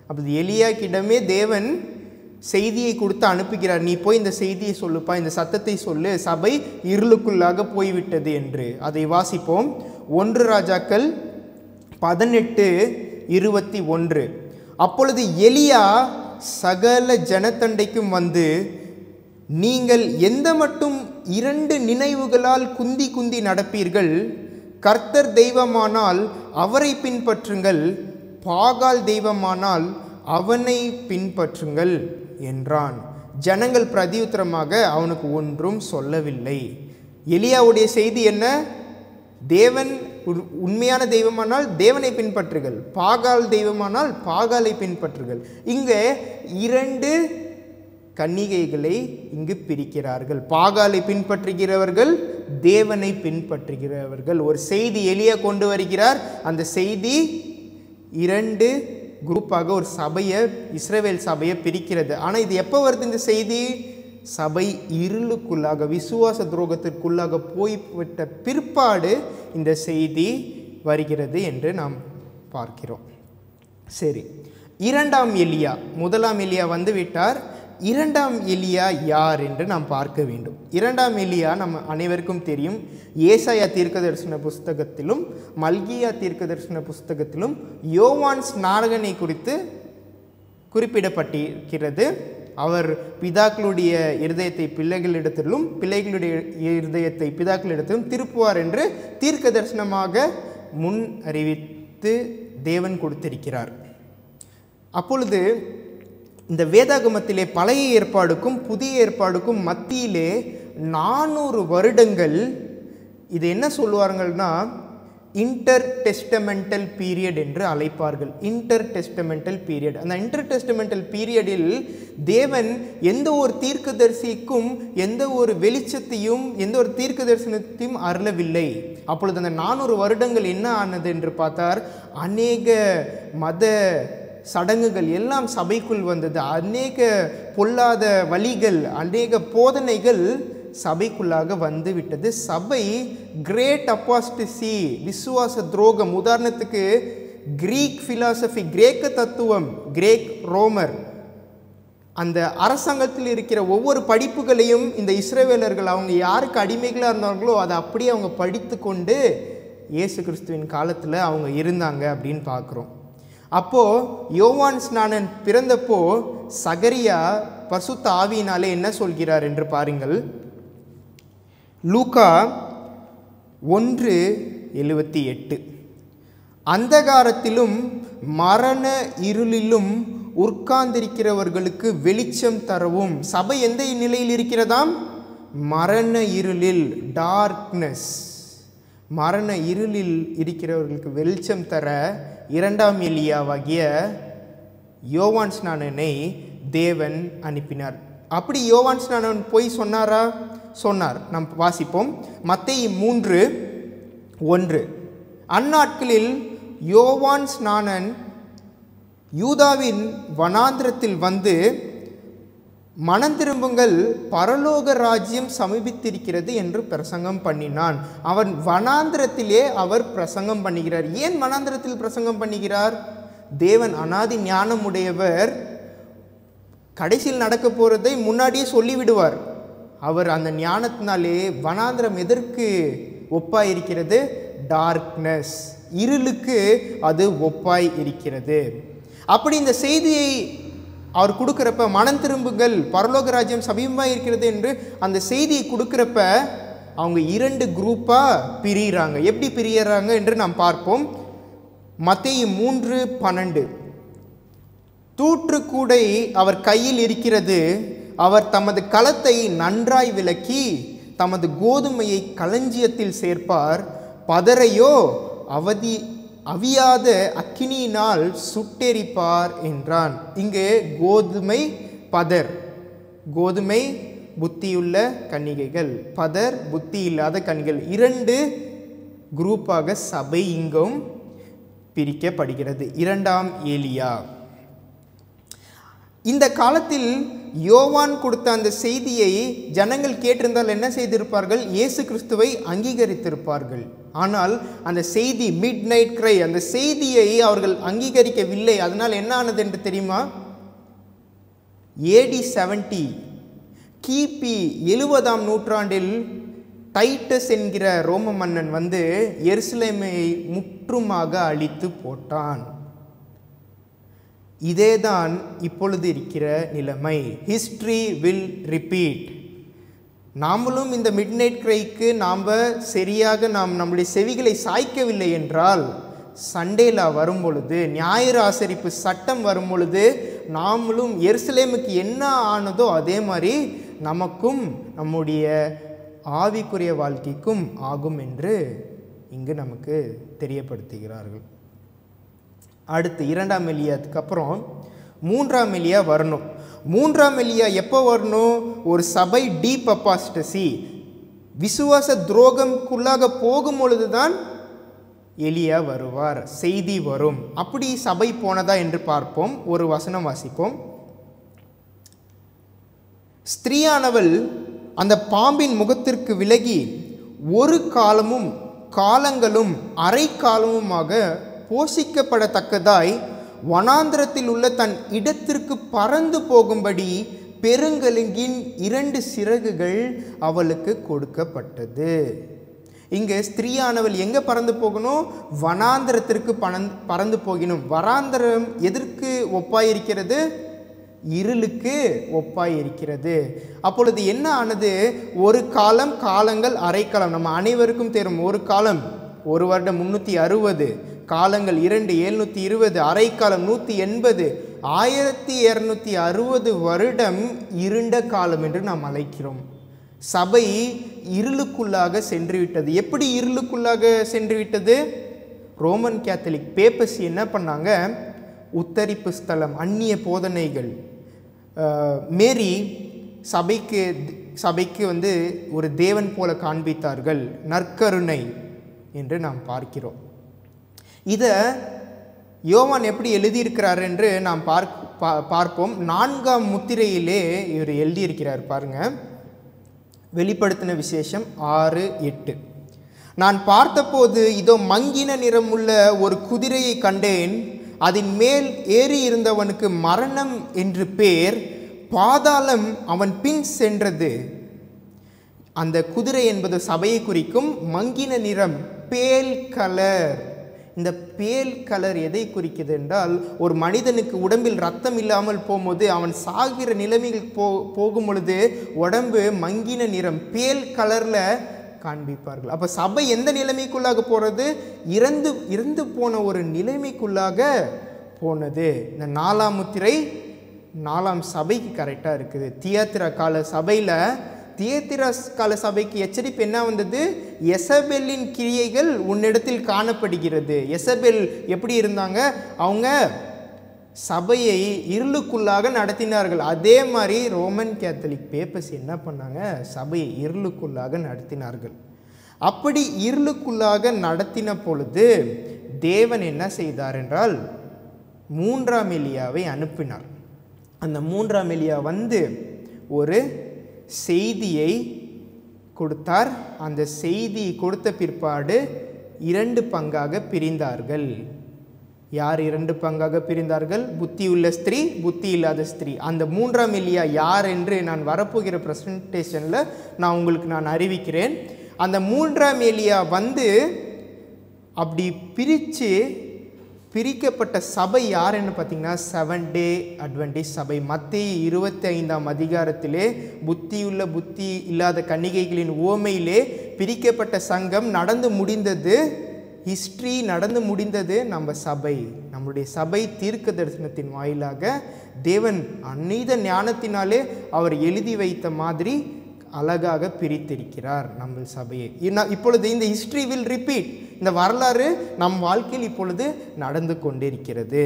அப்பொழுது எலியாக்கிடமே தேவன் செய்தியை கொடுத்து அனுப்புகிறார். நீ போய் இந்த செய்தியை சொல்லுப்பா, இந்த சத்தத்தை சொல்லு, சபை இருளுக்குள்ளாக போய்விட்டது என்று. அதை வாசிப்போம். 1 ராஜாக்கள் 18:21. அப்பொழுது எலியா சகல ஜனத்தண்டைக்கும் வந்து, நீங்கள் எந்த மட்டும் 2 நினைவுகளால் குந்தி குந்தி நடப்பீர்கள்? கர்த்தர் தெய்வமானால் அவரை பின்பற்றுங்கள், பாகால் தெய்வமானால் அவனை பின்பற்றுங்கள் என்றான். ஜனங்கள் பிரதியுத்தரமாக அவனுக்கு ஒன்றும் சொல்லவில்லை. எலியாவுடைய செய்தி என்ன? தேவன் உண்மையான தெய்வமானால் தேவனை பின்பற்றுங்கள், பாகால் தெய்வமானால் பாகாலை பின்பற்றுங்கள். இங்கே 2 கன்னிகைகளை இங்கு பிரிக்கிறார்கள். பாகாலை பின்பற்றுகிறவர்கள், தேவனை பின்பற்றுகிறவர்கள். ஒரு செய்தி எலியா கொண்டு வருகிறார். அந்த செய்தி 2 குரூப்பாக ஒரு சபையை, இஸ்ரவேல் சபையை பிரிக்கிறது. ஆனால் இது எப்போ வருது? இந்த செய்தி சபை இருளுக்குள்ளாக, விசுவாச துரோகத்திற்குள்ளாக போய்விட்ட பிற்பாடு இந்த செய்தி வருகிறது என்று நாம் பார்க்கிறோம். சரி, 2ஆம் எலியா, முதலாம் எலியா வந்து விட்டார். இரண்டாம் எலியா யார் என்று நாம் பார்க்க வேண்டும். இரண்டாம் எலியா நம்ம அனைவருக்கும் தெரியும். ஏசாயா தீர்க்கதரிசன புஸ்தகத்திலும் மல்கியா தீர்க்கதரிசன புஸ்தகத்திலும் யோவான் ஸ்நானகனை குறித்து குறிப்பிடப்பட்டிருக்கிறது. அவர் பிதாக்களுடைய இருதயத்தை பிள்ளைகளிடத்திலும் பிள்ளைகளுடைய இருதயத்தை பிதாக்களிடத்திலும் திருப்புவார் என்று தீர்க்க தரிசனமாக முன் அறிவித்து தேவன் கொடுத்திருக்கிறார். அப்பொழுது இந்த வேதாகமத்திலே பழைய ஏற்பாடுக்கும் புதிய ஏற்பாடுக்கும் மத்தியிலே 400 வருடங்கள் இது என்ன சொல்லுவார்கள்னா இன்டர் டெஸ்டமெண்டல் பீரியட் என்று அழைப்பார்கள். Inter testamental period. அந்த இன்டர் டெஸ்டமெண்டல் பீரியடில் தேவன் எந்த ஒரு தீர்க்கதரிசிக்கும் எந்த ஒரு வெளிச்சத்தையும் எந்த ஒரு தீர்க்க தரிசனத்தையும் அருளவில்லை. அப்பொழுது அந்த 400 வருடங்கள் என்ன ஆனது என்று பார்த்தார், அநேக மத சடங்குகள் எல்லாம் சபைக்குள் வந்தது. அநேக பொல்லாத வழிகள் அநேக போதனைகள் சபைக்குள்ளாக வந்து விட்டது. சபை கிரேட் அப்பாஸ்டசி, விசுவாச துரோகம். உதாரணத்துக்கு கிரீக் பிலாசபி, கிரேக்க தத்துவம், கிரேக் ரோமர், அந்த அரசாங்கத்தில் இருக்கிற ஒவ்வொரு படிப்புகளையும் இந்த இஸ்ரவேலர்கள் அவங்க யாருக்கு அடிமைகளாக இருந்தார்களோ அதை அப்படியே அவங்க படித்து கொண்டு இயேசு கிறிஸ்துவின் காலத்தில் அவங்க இருந்தாங்க அப்படின்னு பார்க்குறோம். அப்போது யோவான் ஸ்நானன் பிறந்தப்போ சகரியா பரிசுத்த ஆவியினாலே என்ன சொல்கிறார் என்று பாருங்கள். லூக்கா 1:78. அந்தகாரத்திலும் மரண இருளிலும் உட்கார்ந்திருக்கிறவர்களுக்கு வெளிச்சம் தரவும். சபை எந்த நிலையில் இருக்கிறதாம்? மரண இருளில், டார்க்னஸ். மரண இருளில் இருக்கிறவர்களுக்கு வெளிச்சம் தர இரண்டாம் எலியாவாகிய யோவான் ஸ்நானனை தேவன் அனுப்பினார். அப்படி யோவான் ஸ்நானன் போய் சொன்னாரா? சொன்னார். நாம் வாசிப்போம். மத்தேயு 3:1. அந்நாட்களில் யோவான் ஸ்நானன் யூதாவின் வனாந்திரத்தில் வந்து, மனம் திரும்புங்கள், பரலோக ராஜ்யம் சமீபித்திருக்கிறது என்று பிரசங்கம் பண்ணினான். அவன் வனாந்திரத்திலே அவர் பிரசங்கம் பண்ணுகிறார். ஏன் வனாந்திரத்தில் பிரசங்கம் பண்ணுகிறார்? தேவன் அனாதி ஞானம் உடையவர். கடைசியில் நடக்க போகிறதை முன்னாடியே சொல்லிவிடுவார். அவர் அந்த ஞானத்தினாலே வனாந்திரம் எதற்கு ஒப்பாய் இருக்கிறது? டார்க்னஸ், இருளுக்கு அது ஒப்பாய் இருக்கிறது. அப்படி இந்த செய்தியை அவர் கொடுக்குறப்ப, மனம் திரும்புங்கள், பரலோக ராஜ்யம் சமீபமாக இருக்கிறது என்று அந்த செய்தியை கொடுக்குறப்ப அவங்க 2 குரூப்பாக பிரிகிறாங்க. எப்படி பிரிகிறாங்க என்று நாம் பார்ப்போம். மத்தேயு 3:12. தூற்றுக்கூடை அவர் கையில் இருக்கிறது. அவர் தமது களத்தை நன்றாய் விலக்கி தமது கோதுமையை களஞ்சியத்தில் சேர்ப்பார். பதரையோ அவியாத அக்கினியினால் சுட்டெரிப்பார் என்றான். இங்கே கோதுமை, பதர். கோதுமை புத்தியுள்ள கன்னிகைகள், பதர் புத்தி இல்லாத கன்னிகள். 2 குரூப்பாக சபை இங்கும் பிரிக்கப்படுகிறது. இரண்டாம் ஏலியா. இந்த காலத்தில் யோவான் கொடுத்த அந்த செய்தியை ஜனங்கள் கேட்டிருந்தால் என்ன செய்திருப்பார்கள்? இயேசு கிறிஸ்துவை அங்கீகரித்திருப்பார்கள். ஆனால் அந்த செய்தி, மிட் நைட் கிரை, அந்த செய்தியை அவர்கள் அங்கீகரிக்கவில்லை. அதனால் என்ன ஆனது என்று தெரியுமா? AD 70, கிபி 70ஆம் நூற்றாண்டில் டைட்டஸ் என்கிற ரோம மன்னன் வந்து எருசலேமை முற்றுமாக அழித்து போட்டான். இதேதான் இப்பொழுது இருக்கிற நிலைமை. History will repeat. நாமளும் இந்த மிட் நைட் கிரைக்கு நாம் சரியாக நம்முடைய செவிகளை சாய்க்கவில்லை என்றால், சண்டேலா வரும் பொழுது, ஞாயிறு ஆசரிப்பு சட்டம் வரும் பொழுது, நாமளும் எருசலேமுக்கு என்ன ஆனதோ அதே மாதிரி நமக்கும் நம்முடைய ஆவிக்குரிய வாழ்க்கைக்கும் ஆகும் என்று இங்கு நமக்கு தெரியப்படுத்துகிறார்கள். அடுத்து இரண்டாம் எலியாத்துக்கு அப்புறம் மூன்றாம் எலியா வரணும். மூன்றாம் எலியா எப்போ வரணும்? ஒரு சபை டீப் அப்பாஸ்டசி, விசுவாச துரோகம்குள்ளாக போகும் பொழுதுதான் எலியா வருவார், செய்தி வரும். அப்படி சபை போனதா என்று பார்ப்போம். ஒரு வசனம் வாசிப்போம். ஸ்திரீயானவள் அந்த பாம்பின் முகத்திற்கு விலகி ஒரு காலமும் காலங்களும் அரை காலமுமாக போஷிக்கப்படத்தக்கதாய் வனாந்திரத்தில் உள்ள தன் இடத்திற்கு பறந்து போகும்படி பெருங்கழுங்கின் 2 சிறகுகள் அவளுக்கு கொடுக்கப்பட்டது. இங்கே ஸ்திரீயானவள் எங்கே பறந்து போகணும்? வனாந்தரத்திற்கு பறந்து போகணும். வனாந்தரம் எதற்கு ஒப்பாயிருக்கிறது? இருளுக்கு ஒப்பாயிருக்கிறது. அப்பொழுது என்ன ஆனது? ஒரு காலம், காலங்கள், அரைக்காலம். நம்ம அனைவருக்கும் தெரியும், ஒரு காலம் 1 வருடம் 360, காலங்கள் 2 720, அரைக்காலம் 180, 1260 வருடம் இருண்ட காலம் என்று நாம் அழைக்கிறோம். சபை இருளுக்குள்ளாக சென்று விட்டது. எப்படி இருளுக்குள்ளாக சென்று விட்டது? ரோமன் கேத்தலிக் பேப்பசி என்ன பண்ணாங்க? உத்தரிப்பு ஸ்தலம், அந்நிய போதனைகள், மேரி சபைக்கு வந்து ஒரு தேவன் போல காண்பித்தார்கள், நற்கருணை என்று நாம் பார்க்கிறோம். இதை யோவான் எப்படி எழுதியிருக்கிறார் என்று நாம் பார்ப்போம். 4ஆம் முத்திரையிலே இவர் எழுதியிருக்கிறார். பாருங்க, வெளிப்படுத்தின விசேஷம் 6:8. நான் பார்த்தபோது இதோ மங்கின நிறமுள்ள ஒரு குதிரையை கண்டேன். அதன் மேல் ஏறி இருந்தவனுக்கு மரணம் என்று பேர். பாதாளம் அவன் பின் சென்றது. அந்த குதிரை என்பது சபையை குறிக்கும். மங்கின நிறம், பேல் கலர். இந்த பேல் கலர் எதை குறிக்கிறது என்றால், ஒரு மனிதனுக்கு உடம்பில் ரத்தம் இல்லாமல் போகும்போது, அவன் சாகிற நிலைமைகள் போகும் பொழுது உடம்பு மங்கின நிறம், பேல் கலரில் காண்பிப்பார்கள். அப்போ சபை எந்த நிலைமைக்குள்ளாக போகிறது? இறந்து போன ஒரு நிலைமைக்குள்ளாக போனது. இந்த 4ஆம் முத்திரை 4ஆம் சபைக்கு கரெக்டாக இருக்குது. தியத்திரா கால சபையில், தியத்திரா கால சபைக்கு எச்சரிப்பு என்ன வந்தது? எசபெல்லின் கிரியைகள் உன்னிடத்தில் காணப்படுகிறது. எசபெல் எப்படி இருந்தாங்க? அவங்க சபையை இருளுக்குள்ளாக நடத்தினார்கள். அதே மாதிரி ரோமன் கேத்தலிக் பேப்பஸ் என்ன பண்ணாங்க? சபையை இருளுக்குள்ளாக நடத்தினார்கள். அப்படி இருளுக்குள்ளாக நடத்தின பொழுது தேவன் என்ன செய்தார் என்றால், 3ஆம் எலியாவை அனுப்பினார். அந்த 3ஆம் எலியா வந்து ஒரு செய்தியை கொடுத்தார். அந்த செய்தி கொடுத்த பிற்பாடு 2 பங்காக பிரிந்தார்கள். யார் 2 பங்காக பிரிந்தார்கள்? புத்தியுள்ள ஸ்திரீ, புத்தி இல்லாத ஸ்திரீ. அந்த 3ஆம் எலியா யார் என்று நான் வரப்போகிற ப்ரெசன்டேஷனில் நான் அறிவிக்கிறேன். அந்த 3ஆம் எலியா வந்து அப்படி பிரிக்கப்பட்ட சபை யாருன்னு பார்த்தீங்கன்னா, 7 டே அட்வென்டிஸ்ட் சபை. மத்தேயு 25ஆம் அதிகாரத்திலே புத்தியுள்ள புத்தி இல்லாத கன்னிகைகளின் உவமையிலே பிரிக்கப்பட்ட சங்கம் நடந்து முடிந்தது. ஹிஸ்ட்ரி நடந்து முடிந்தது. நம்முடைய சபை தீர்க்க தரிசனத்தின் வாயிலாக தேவன் அநீத ஞானத்தினாலே அவர் எழுதி வைத்த மாதிரி அழகாக பிரித்திருக்கிறார் நம்ம சபையை. இப்பொழுது இந்த ஹிஸ்ட்ரி வில் ரிப்பீட். இந்த வரலாறு நம் வாழ்க்கையில் இப்பொழுது நடந்து கொண்டிருக்கிறது.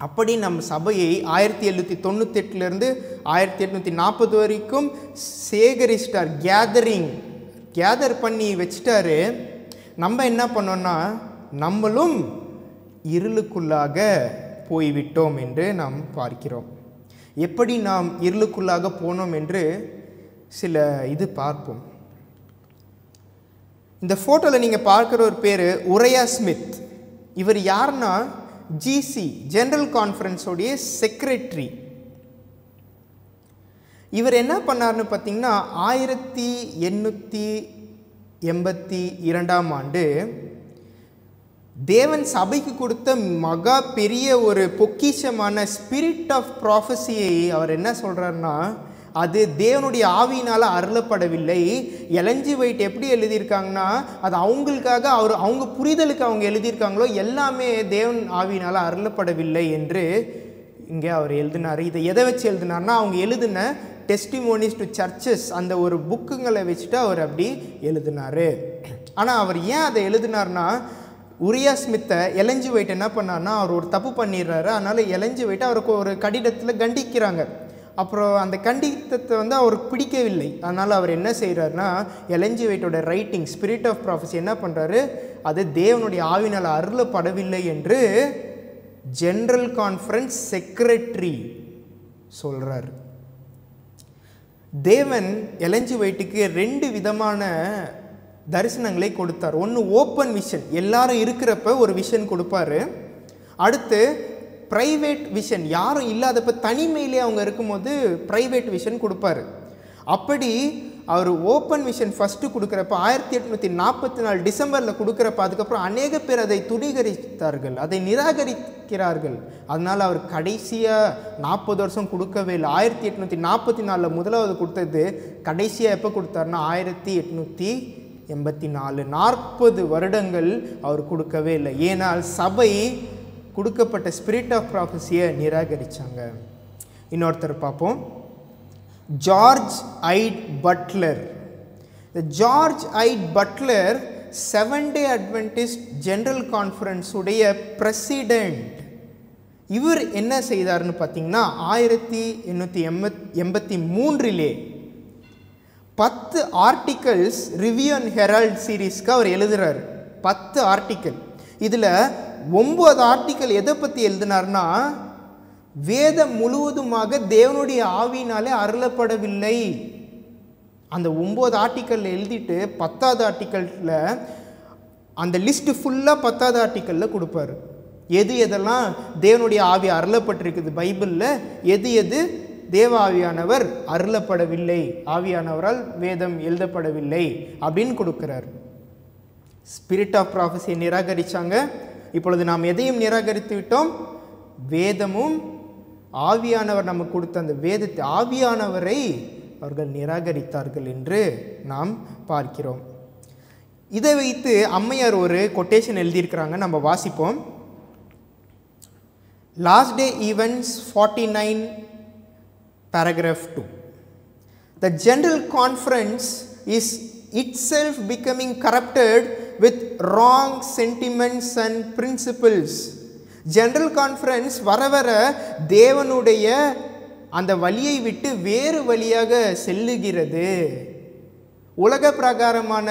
அப்படி நம் சபையை 1798 1840 வரைக்கும் சேகரிச்சிட்டார். கேதர் பண்ணி வச்சிட்டாரு. நம்ம என்ன பண்ணோம்னா, நம்மளும் இருளுக்குள்ளாக போய்விட்டோம் என்று நாம் பார்க்கிறோம். எப்படி நாம் இருளுக்குள்ளாக போனோம் என்று சில பார்ப்போம். இந்த ஃபோட்டோவில் நீங்கள் பார்க்குற ஒரு பேர் உரையா ஸ்மித். இவர் யாருன்னா, ஜிசி ஜெனரல் கான்ஃபரன்ஸோடைய செக்ரெட்டரி. இவர் என்ன பண்ணார்னு பார்த்தீங்கன்னா, 1882ஆம் ஆண்டு தேவன் சபைக்கு கொடுத்த மகா பெரிய ஒரு பொக்கிஷமான ஸ்பிரிட் ஆஃப் ப்ராஃபஸியை அவர் என்ன சொல்கிறாருன்னா, அது தேவனுடைய ஆவியினால் அருளப்படவில்லை. எலஞ்சி வைட் எப்படி எழுதியிருக்காங்கன்னா, அது அவங்களுக்காக அவங்க புரிதலுக்கு அவங்க எழுதியிருக்காங்களோ, எல்லாமே தேவன் ஆவியினால் அருளப்படவில்லை என்று இங்கே அவர் எழுதினார். இதை எதை வச்சு எழுதினார்னா, அவங்க எழுதின டெஸ்டிமோனிஸ் டு சர்ச்சஸ் அந்த ஒரு புக்குங்களை வச்சுட்டு அவர் அப்படி எழுதினார். ஆனால் அவர் ஏன் அதை எழுதினார்னா, உரியா ஸ்மித்தை எலஞ்சி வைட் என்ன பண்ணார்னா, அவர் ஒரு தப்பு பண்ணிடுறாரு. அதனால் எலஞ்சி வைட் அவருக்கு ஒரு கடிதத்தில் கண்டிக்கிறாங்க. அப்புறம் அந்த கண்டித்தத்தை வந்து அவருக்கு பிடிக்கவில்லை. அதனால் அவர் என்ன செய்கிறாருன்னா, எலஞ்சி வைட்டோட ரைட்டிங் ஸ்பிரிட் ஆஃப் ப்ராஃபஸி என்ன பண்ணுறாரு, அது தேவனுடைய ஆவினால் அருளப்படவில்லை என்று ஜெனரல் கான்ஃபரன்ஸ் செக்ரெட்டரி சொல்கிறார். தேவன் எலஞ்சி வைட்டுக்கு 2 விதமான தரிசனங்களை கொடுத்தார். ஒன்று ஓப்பன் விஷன், எல்லாரும் இருக்கிறப்ப ஒரு விஷன் கொடுப்பாரு. அடுத்து ப்ரைவேட் விஷன், யாரும் இல்லாதப்ப தனிமையிலே அவங்க இருக்கும்போது ப்ரைவேட் விஷன் கொடுப்பாரு. அப்படி அவர் ஓப்பன் விஷன் ஃபஸ்ட்டு கொடுக்குறப்ப 1844 டிசம்பரில் கொடுக்குறப்ப அதுக்கப்புறம் அநேக பேர் அதை துணிகரித்தார்கள், அதை நிராகரிக்கிறார்கள். அதனால் அவர் கடைசியாக 40 வருஷம் கொடுக்கவே இல்லை. 1844 முதலாவது கொடுத்தது, கடைசியாக எப்போ கொடுத்தாருன்னா 1884. 40 வருடங்கள் அவர் கொடுக்கவே இல்லை. ஏனால் சபை கொடுக்கப்பட்ட ஸ்பிரிட் ஆஃப் ப்ராஃபஸியை நிராகரித்தாங்க. இன்னொருத்தர் பார்ப்போம், ஜார்ஜ் ஐட் பட்லர். ஜார்ஜ் ஐட் பட்லர் செவன்டே அட்வென்டிஸ்ட் ஜெனரல் கான்ஃபரன்ஸ் உடைய பிரசிடென்ட். இவர் என்ன செய்தார்னு பார்த்தீங்கன்னா 1883 10 ஆர்டிகல்ஸ் ரிவ்யூ அண்ட் ஹெரால்ட் சீரீஸ்க்கு அவர் எழுதுறாரு. 10 ஆர்டிக்கல். இதில் 9 ஆர்டிக்கல் எதை பற்றி எழுதினார்னா, வேதம் முழுவதுமாக தேவனுடைய ஆவியினாலே அருளப்படவில்லை. அந்த 9 ஆர்டிக்கல் எழுதிட்டு 10வது ஆர்டிக்கலில் அந்த லிஸ்ட்டு ஃபுல்லாக 10வது ஆர்டிக்கலில் கொடுப்பார். எது எதெல்லாம் தேவனுடைய ஆவி அருளப்பட்டிருக்குது பைபிளில், எது எது தேவ ஆவியானவர் அருளப்படவில்லை, ஆவியானவரால் வேதம் எழுதப்படவில்லை அப்படின்னு கொடுக்குறார். ஸ்பிரிட் ஆஃப் ப்ராஃபஸியை நிராகரித்தாங்க. இப்பொழுது நாம் எதையும் நிராகரித்து விட்டோம், வேதமும் ஆவியானவர் நமக்கு கொடுத்த அந்த வேதத்தை, ஆவியானவரை அவர்கள் நிராகரித்தார்கள் என்று நாம் பார்க்கிறோம். இதை வைத்து அம்மையார் ஒரு கொட்டேஷன் எழுதியிருக்கிறாங்க, நம்ம வாசிப்போம். Last day events 49 paragraph 2. The general conference is itself becoming corrupted with wrong sentiments and principles. General conference வர வர தேவனுடைய அந்த வழியை விட்டு வேறு வழியாக செல்லுகிறது. உலக பிரகாரமான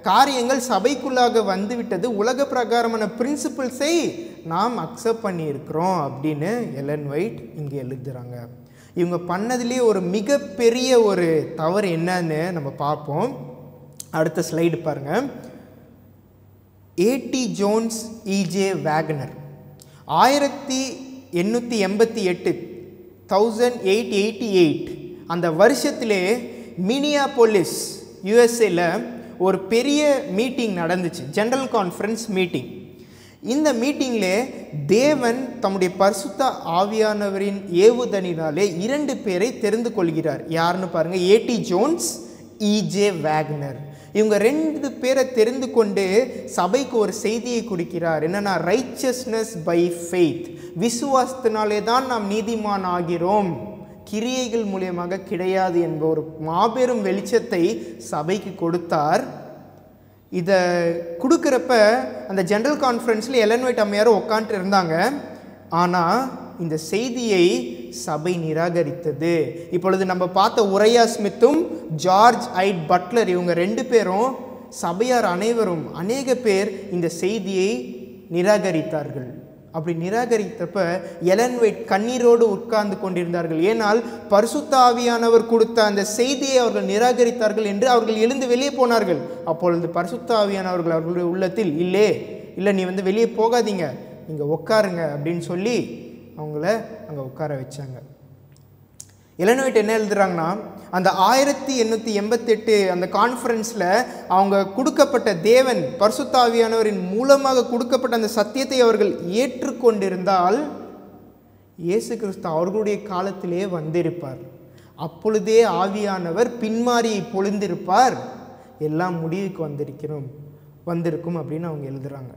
காரியங்கள் சபைக்குள்ளாக வந்துவிட்டது, உலக பிரகாரமான பிரின்சிபிள்ஸை நாம் அக்செப்ட் பண்ணியிருக்கிறோம் அப்படின்னு எலன் ஒயிட் இங்கே எழுதுகிறாங்க. இவங்க பண்ணதுலேயே ஒரு மிகப்பெரிய ஒரு தவறு என்னன்னு நம்ம பார்ப்போம். அடுத்த ஸ்லைடு பாருங்கள். ஏடி ஜோன்ஸ் இஜே வேகனர் 1888 1888 அந்த வருஷத்திலே மினியாபோலிஸ் யுஎஸ்ஏல ஒரு பெரிய மீட்டிங் நடந்துச்சு, ஜெனரல் கான்ஃபரன்ஸ் மீட்டிங். இந்த மீட்டிங்கில் தேவன் தம்முடைய பரிசுத்த ஆவியானவரின் ஏவுதலினாலே 2 பேரை தெரிந்து கொள்கிறார். யாருன்னு பாருங்கள், ஏடி ஜோன்ஸ், இஜே வேகனர். இவங்க 2 பேரை தெரிந்து கொண்டு சபைக்கு ஒரு செய்தியை கொடுக்கிறார். என்னன்னா, ரைச்சஸ்னஸ் பை ஃபெய்த், விசுவாசத்தினாலே தான் நாம் நீதிமான் ஆகிறோம், கிரியைகள் மூலியமாக கிடையாது என்ற ஒரு மாபெரும் வெளிச்சத்தை சபைக்கு கொடுத்தார். இதை கொடுக்குறப்ப அந்த ஜெனரல் கான்ஃபரன்ஸில் எலன் ஒயிட் அம்மையாரும் உட்காந்துட்டு இருந்தாங்க. ஆனால் இந்த செய்தியை சபை நிராகரித்தது. இப்பொழுது நம்ம பார்த்த உரையா ஸ்மித்தும் ஜார்ஜ் ஐட் பட்லர், இவங்க 2 பேரும் சபையார் அனைவரும் அநேக பேர் இந்த செய்தியை நிராகரித்தார்கள். அப்படி நிராகரித்தப்ப எலன் ஒயிட் கண்ணீரோடு உட்கார்ந்து கொண்டிருந்தார்கள். ஏனால் பரிசுத்த ஆவியானவர் கொடுத்த அந்த செய்தியை அவர்கள் நிராகரித்தார்கள் என்று அவர்கள் எழுந்து வெளியே போனார்கள். அப்பொழுது பரிசுத்த ஆவியானவர்கள் அவர்களுடைய உள்ளத்தில், இல்லை நீ வெளியே போகாதீங்க, நீங்கள் உட்காருங்க அப்படின்னு சொல்லி அவங்கள அங்கே உட்கார வச்சாங்க. எலன் ஒயிட் என்ன எழுதுறாங்கன்னா, அந்த 1888 அந்த கான்ஃபரன்ஸில் அவங்க கொடுக்கப்பட்ட தேவன் பரிசுத்த ஆவியானவரின் மூலமாக கொடுக்கப்பட்ட அந்த சத்தியத்தை அவர்கள் ஏற்றுக்கொண்டிருந்தால் இயேசு கிறிஸ்து அவர்களுடைய காலத்திலே வந்திருப்பார். அப்பொழுதே ஆவியானவர் பின்மாறி பொழிந்திருப்பார், எல்லாம் முடிவுக்கு வந்திருக்கும் அப்படின்னு அவங்க எழுதுகிறாங்க.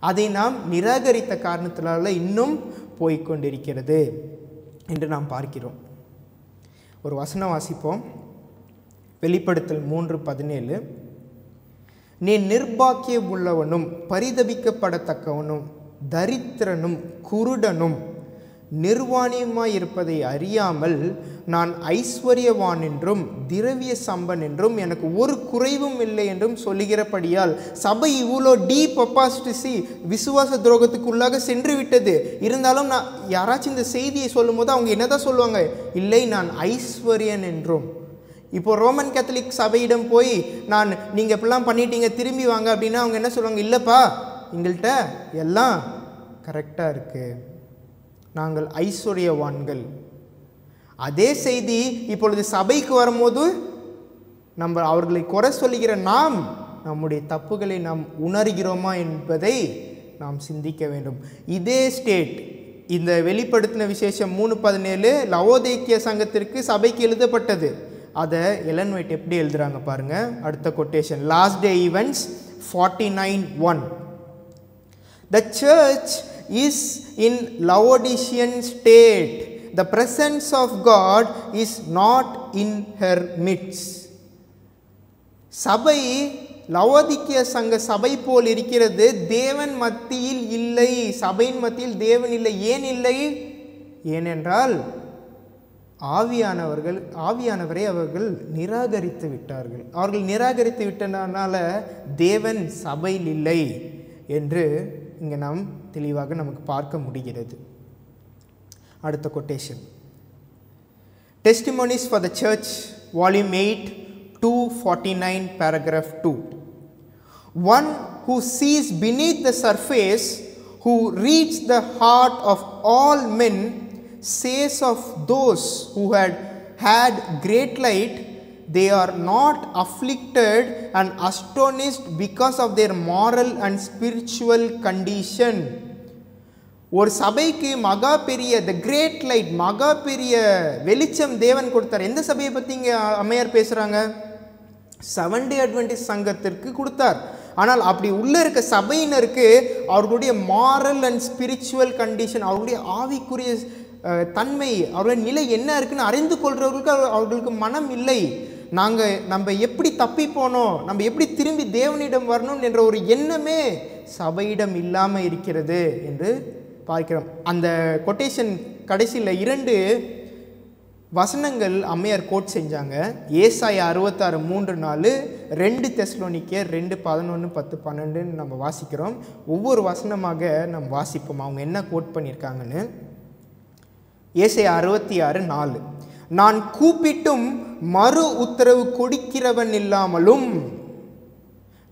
அதை நாம் நிராகரித்த காரணத்தினால இன்னும் போய்கொண்டிருக்கிறது என்று நாம் பார்க்கிறோம். ஒரு வசனம் வாசிப்போம். வெளிப்படுத்தல் 3:17. நீ நிர்பாக்கிய உள்ளவனும் பரிதபிக்கப்படத்தக்கவனும் தரித்திரனும் குருடனும் நிர்வாணியுமாயிருப்பதை அறியாமல் நான் ஐஸ்வர்யவான் என்றும் திரவிய சம்பன் என்றும் எனக்கு ஒரு குறைவும் இல்லை என்றும் சொல்லுகிறபடியால் சபை இவ்வளோ டீப் அப்பாஸ்டிசி, விசுவாச துரோகத்துக்குள்ளாக சென்று விட்டது. இருந்தாலும் நான் யாராச்சும் இந்த செய்தியை சொல்லும் போது அவங்க என்னதான் சொல்லுவாங்க, இல்லை நான் ஐஸ்வர்யன் என்றும். இப்போ ரோமன் கேத்தலிக் சபையிடம் போய் நீங்கள் இப்படிலாம் பண்ணிட்டீங்க திரும்பி வாங்க அப்படின்னா அவங்க என்ன சொல்லுவாங்க, இல்லைப்பா எங்கள்கிட்ட எல்லாம் கரெக்டாக இருக்குது, நாங்கள் ஐஸ்வர்யவான்கள். அதே செய்தி இப்பொழுது சபைக்கு வரும்போது அவர்களை குறை சொல்லுகிற நாம் நம்முடைய தப்புகளை நாம் உணர்கிறோமா என்பதை நாம் சிந்திக்க வேண்டும். இதே ஸ்டேட் இந்த வெளிப்படுத்தின விசேஷம் 3:17 லவோதேக்கிய சங்கத்திற்கு சபைக்கு எழுதப்பட்டது. அதை எலன் ஒயிட் எப்படி எழுதுறாங்க பாருங்க. அடுத்த quotation, last day events 49:1. The church is in Laodicean state. The presence of God is not in her midst. சபை லவோதிக்கிய சங்க சபை போல் இருக்கிறது, தேவன் மத்தியில் இல்லை. சபையின் மத்தியில் தேவன் இல்லை. ஏன் இல்லை? ஏனென்றால் ஆவியானவரை அவர்கள் நிராகரித்து விட்டார்கள். அவர்கள் நிராகரித்து விட்டனால தேவன் சபையில் இல்லை என்று இங்கே நாம் தெளிவாக நமக்கு பார்க்க முடிகிறது. அடுத்த quotation, Testimonies for the Church, Volume 8, 249, paragraph 2. One who sees beneath the surface, who reads the heart of all men, says of those who had great light, they are not afflicted and astonished because of their moral and spiritual condition. ஒரு சபைக்கு மகா பெரிய the great light, மகா பெரிய வெளிச்சம் தேவன் கொடுத்தார். எந்த சபையை பற்றி இங்கே அம்மையார் பேசுகிறாங்க? செவன் டே அட்வென்டிஸ்ட் சங்கத்திற்கு கொடுத்தார். ஆனால் அப்படி உள்ளே இருக்க சபையினருக்கு அவர்களுடைய மாரல் அண்ட் ஸ்பிரிச்சுவல் கண்டிஷன், அவர்களுடைய ஆவிக்குரிய தன்மை, அவருடைய நிலை என்ன இருக்குன்னு அறிந்து கொள்றவர்களுக்கு அவர்களுக்கு மனம் இல்லை. நம்ம எப்படி தப்பி போனோம், நம்ம எப்படி திரும்பி தேவனிடம் வரணும் என்ற ஒரு எண்ணமே சபையிடம் இல்லாமல் இருக்கிறது என்று பார்க்கிறோம். அந்த கொட்டேஷன் கடைசியில் 2 வசனங்கள் அம்மையார் கோட் செஞ்சாங்க. ஏசாயா 66:3-4, 2 தெசலோனிக்கேயர் 2:11, 10, 12 நம்ம வாசிக்கிறோம். ஒவ்வொரு வசனமாக நம்ம வாசிப்போம் அவங்க என்ன கோட் பண்ணியிருக்காங்கன்னு. ஏசாயா 66:4, நான் கூப்பிட்டும் மறு உத்தரவு கொடுக்கிறவன் இல்லாமலும்,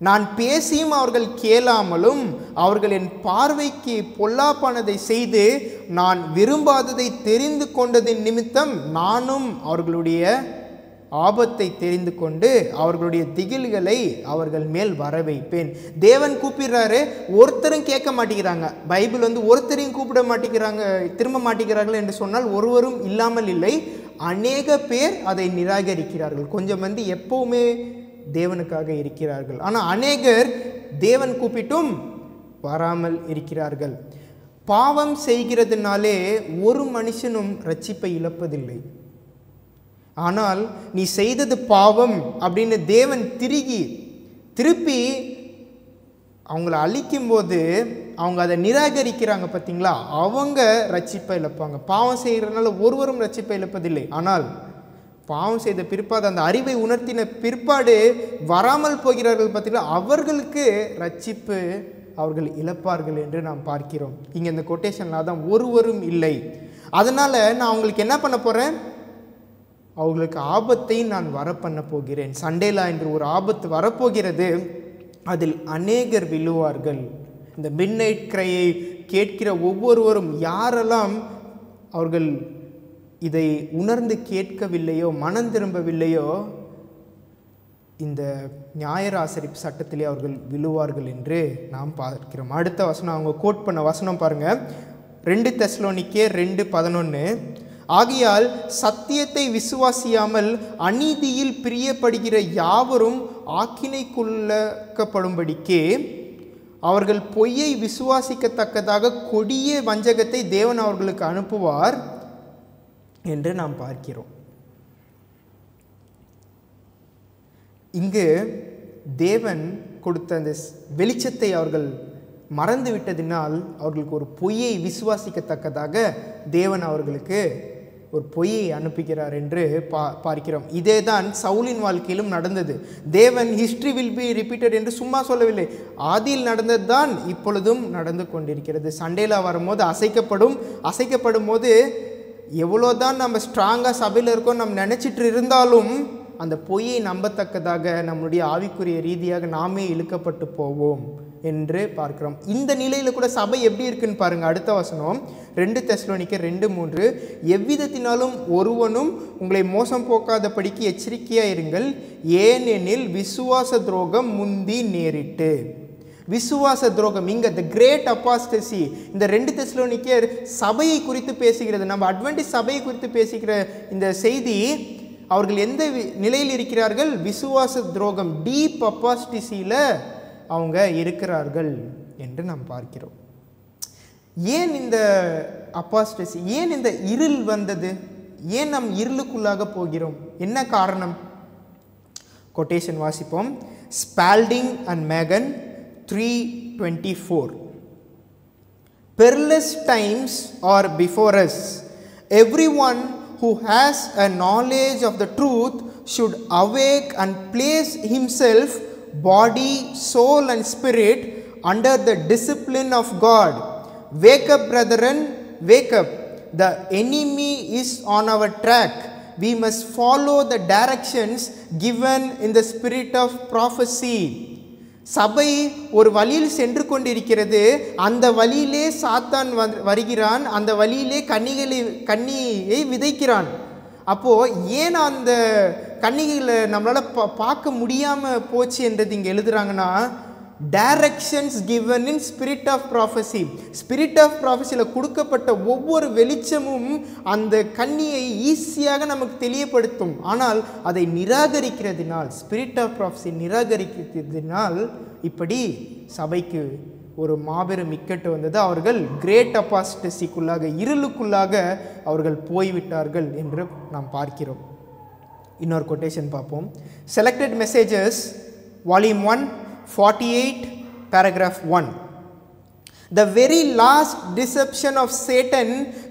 நான் பேசியும் அவர்கள் கேளாமலும், அவர்கள் என் பார்வைக்கு பொல்லாப்பானதை செய்து நான் விரும்பாததை தெரிந்து கொண்டதின் நிமித்தம் நானும் அவர்களுடைய ஆபத்தை தெரிந்து கொண்டு அவர்களுடைய திகில்களை அவர்கள் மேல் வர வைப்பேன். தேவன் கூப்பிடுறாரு, ஒருத்தரும் கேட்க மாட்டேங்கிறாங்க. பைபிள் ஒருத்தரையும் கூப்பிட மாட்டேங்கிறாங்க, திரும்ப மாட்டேங்கிறார்கள் என்று சொன்னால் ஒருவரும் இல்லாமல் இல்லை. அநேக பேர் அதை நிராகரிக்கிறார்கள். கொஞ்சம் எப்பவுமே தேவனுக்காக இருக்கிறார்கள். ஆனால் அநேகர் தேவன் கூப்பிட்டும் வராமல் இருக்கிறார்கள். பாவம் செய்கிறதுனாலே ஒரு மனுஷனும் ரட்சிப்பை இழப்பதில்லை. ஆனால் நீ செய்தது பாவம் அப்படின்னு தேவன் திருப்பி அவங்கள அழிக்கும்போது அவங்க அதை நிராகரிக்கிறாங்க பார்த்தீங்களா, அவங்க ரட்சிப்பை இழப்பாங்க. பாவம் செய்கிறதுனால ஒருவரும் ரட்சிப்பை இழப்பதில்லை. ஆனால் பாவம் செய்த பிற்பாடு, அந்த அறிவை உணர்த்தின பிற்பாடு வராமல் போகிறார்கள் பார்த்தீங்களா, அவர்களுக்கு ரட்சிப்பு அவர்கள் இழப்பார்கள் என்று நாம் பார்க்கிறோம். இங்கே இந்த கொட்டேஷனில் தான் ஒருவரும் இல்லை. அதனால் நான் அவங்களுக்கு என்ன பண்ண போகிறேன்? அவங்களுக்கு ஆபத்தை நான் வர பண்ண போகிறேன். சண்டேலா என்று ஒரு ஆபத்து வரப்போகிறது, அதில் அநேகர் விழுவார்கள். இந்த மிட்நைட் கிரையை கேட்கிற ஒவ்வொருவரும் யாரெல்லாம் அவர்கள் இதை உணர்ந்து கேட்கவில்லையோ, மனம் திரும்பவில்லையோ, இந்த ஞாயிறாசரிப்பு சட்டத்திலே அவர்கள் விழுவார்கள் என்று நாம் பார்க்கிறோம். அடுத்த வசனம் அவங்க கோட் பண்ண வசனம் பாருங்க, 2 தெசலோனிக்கேயர் 2:11, ஆகையால் சத்தியத்தை விசுவாசியாமல் அநீதியில் பிரியப்படுகிற யாவரும் ஆக்கினைக்குள்ளப்படும்படிக்கே அவர்கள் பொய்யை விசுவாசிக்கத்தக்கதாக கொடிய வஞ்சகத்தை தேவன் அவர்களுக்கு அனுப்புவார் என்று நாம் பார்க்கிறோம். இங்கு தேவன் கொடுத்த அந்த வெளிச்சத்தை அவர்கள் மறந்து விட்டதினால் அவர்களுக்கு ஒரு பொய்யை விசுவாசிக்கத்தக்கதாக தேவன் அவர்களுக்கு ஒரு பொய்யை அனுப்புகிறார் என்று பார்க்கிறோம். இதே தான் சவுலின் வாழ்க்கையிலும் நடந்தது. தேவன் ஹிஸ்ட்ரி வில் பி ரிப்பீட்டட் என்று சும்மா சொல்லவில்லை, ஆதியில் நடந்தது தான் இப்பொழுதும் நடந்து கொண்டிருக்கிறது. சண்டேலா வரும்போது அசைக்கப்படும் போது எவ்வளோதான் நம்ம ஸ்ட்ராங்காக சபையில் இருக்கோம் நம்ம நினச்சிட்டு இருந்தாலும் அந்த பொய்யை நம்பத்தக்கதாக நம்முடைய ஆவிக்குரிய ரீதியாக நாமே இழுக்கப்பட்டு போவோம் என்று பார்க்கிறோம். இந்த நிலையில் கூட சபை எப்படி இருக்குன்னு பாருங்கள். அடுத்த வசனம் 2 தெசலோனிக்கர் 2:3, எவ்விதத்தினாலும் ஒருவனும் உங்களை மோசம் போக்காதபடிக்கு எச்சரிக்கையாக இருங்கள், ஏனெனில் விசுவாச துரோகம் முந்தி நேரிட்டு. விசுவாச துரோகம் இங்கே த கிரேட் அப்பாஸ்டசி. இந்த 2 தெசலோனிக்கர் சபையை குறித்து பேசுகிறது. நம்ம அட்வென்டிஸ்ட் சபையை குறித்து பேசுகிற இந்த செய்தி, அவர்கள் எந்த நிலையில் இருக்கிறார்கள்? விசுவாச துரோகம், டீப் அப்பாஸ்டசியில் அவங்க இருக்கிறார்கள் என்று நாம் பார்க்கிறோம். ஏன் இந்த அப்பாஸ்டசி, ஏன் இந்த இருள் வந்தது? ஏன் நாம் இருளுக்குள்ளாக போகிறோம்? என்ன காரணம்? கொட்டேஷன் வாசிப்போம். ஸ்பால்டிங் அண்ட் மேகன் 3:24. Perilous times are before us. Everyone who has a knowledge of the truth should awake and place himself, body, soul and spirit, under the discipline of God. Wake up, brethren, wake up. The enemy is on our track. We must follow the directions given in the spirit of prophecy. சபை ஒரு வழியில் சென்று கொண்டிருக்கிறது. அந்த வழியிலே சாத்தான் வருகிறான். அந்த வழியிலே கன்னியை விதைக்கிறான். அப்போது ஏன் அந்த கன்னிகளை நம்மளால் பார்க்க முடியாமல் போச்சு என்றது இங்கே எழுதுகிறாங்கன்னா, directions given in spirit of prophecy. Spirit of ப்ராஃபஸியில் கொடுக்கப்பட்ட ஒவ்வொரு வெளிச்சமும் அந்த கன்னியை ஈஸியாக நமக்கு தெரியப்படுத்தும். ஆனால் அதை நிராகரிக்கிறதுனால், ஸ்பிரிட் ஆஃப் ப்ராஃபஸி நிராகரிக்கிறதுனால் இப்படி சபைக்கு ஒரு மாபெரும் இக்கட்டு வந்தது. அவர்கள் கிரேட் அப்பாஸ்டசிக்குள்ளாக, இருளுக்குள்ளாக அவர்கள் போய்விட்டார்கள் என்று நாம் பார்க்கிறோம். இன்னொரு கொட்டேஷன் பார்ப்போம். Selected messages volume 1 48 paragraph 1. The very last deception of Satan